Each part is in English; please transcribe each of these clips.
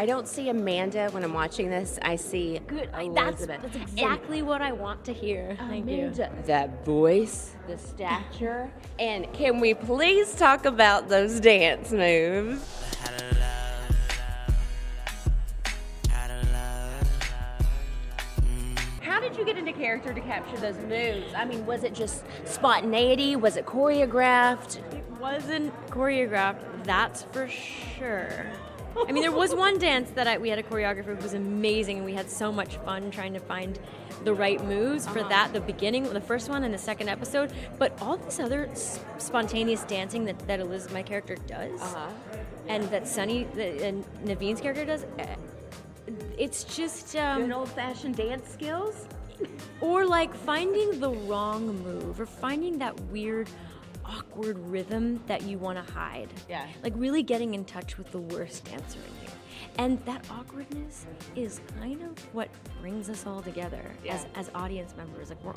I don't see Amanda when I'm watching this. I see Elizabeth. That's exactly what I want to hear. Thank you. Amanda, that voice, the stature, and can we please talk about those dance moves? How did you get into character to capture those moves? I mean, was it just spontaneity? Was it choreographed? It wasn't choreographed, that's for sure. I mean, there was one dance that we had a choreographer who was amazing, and we had so much fun trying to find the right moves for that, the beginning, the first one and the second episode. But all this other spontaneous dancing that Elizabeth, my character, does, and that Sunny, and Naveen's character does, it's just Good old-fashioned dance skills? or like finding the wrong move, or finding that weird, awkward rhythm that you want to hide. Yeah. Like really getting in touch with the worst dancer in you. And that awkwardness is kind of what brings us all together as audience members. Like we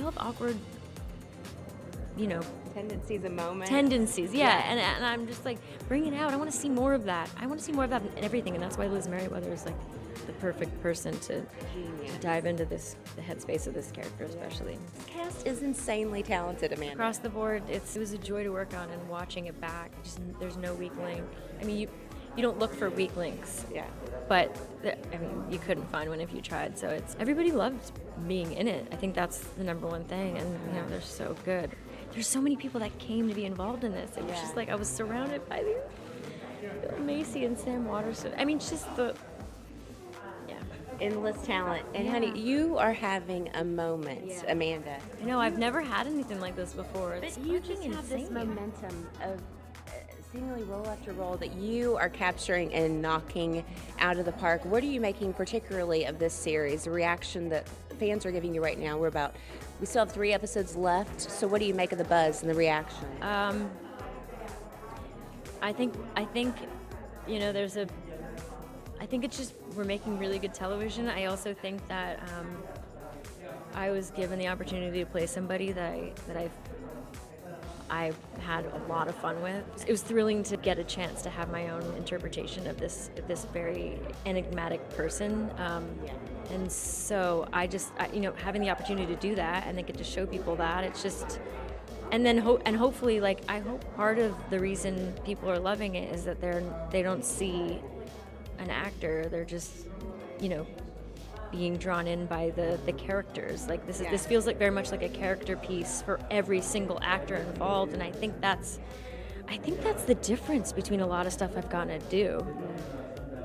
all have awkward, Tendencies and moments. tendencies, and I'm just like, bring it out. I want to see more of that. I want to see more of that in everything, and that's why Liz Merriweather is like the perfect person to dive into the headspace of this character, especially. This cast is insanely talented, Amanda. Across the board, it was a joy to work on, and watching it back, there's no weak link. I mean, you don't look for weak links, but you couldn't find one if you tried. So everybody loves being in it. I think that's the number one thing, and they're so good. There's so many people that came to be involved in this. It was just like I was surrounded by Bill Macy and Sam Waterston. I mean, just endless talent. And honey, you are having a moment, Amanda. I know, I've never had anything like this before. It's You just fucking have this insane. momentum of seemingly role after role that you are capturing and knocking out of the park. What are you making particularly of this series? The reaction that fans are giving you right now. We still have 3 episodes left. So what do you make of the buzz and the reaction? I think I think it's just we're making really good television. I also think that I was given the opportunity to play somebody that I've had a lot of fun with. It was thrilling to get a chance to have my own interpretation of this very enigmatic person. And so having the opportunity to do that and then get to show people that, it's just, and then hopefully, like, I hope part of the reason people are loving it is that they don't see an actor, they're just, being drawn in by the characters. Like this feels like very much like a character piece for every single actor involved, and I think that's the difference between a lot of stuff I've gotten to do.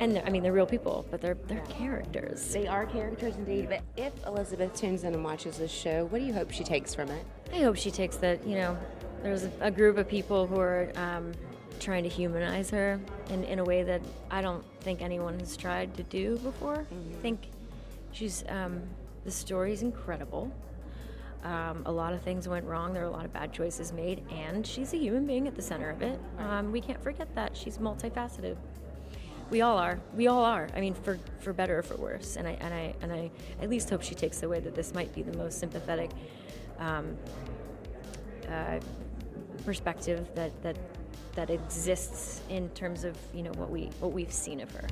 And I mean, they're real people, but they're characters. They are characters indeed. But if Elizabeth tunes in and watches this show, what do you hope she takes from it? I hope she takes that, there's a group of people who are trying to humanize her in a way that I don't think anyone has tried to do before. Mm-hmm. I think she's, the story's incredible. A lot of things went wrong. There were a lot of bad choices made, and she's a human being at the center of it. We can't forget that. She's multifaceted. We all are. I mean, for better or for worse. And I at least hope she takes away that this might be the most sympathetic perspective that exists in terms of what we've seen of her.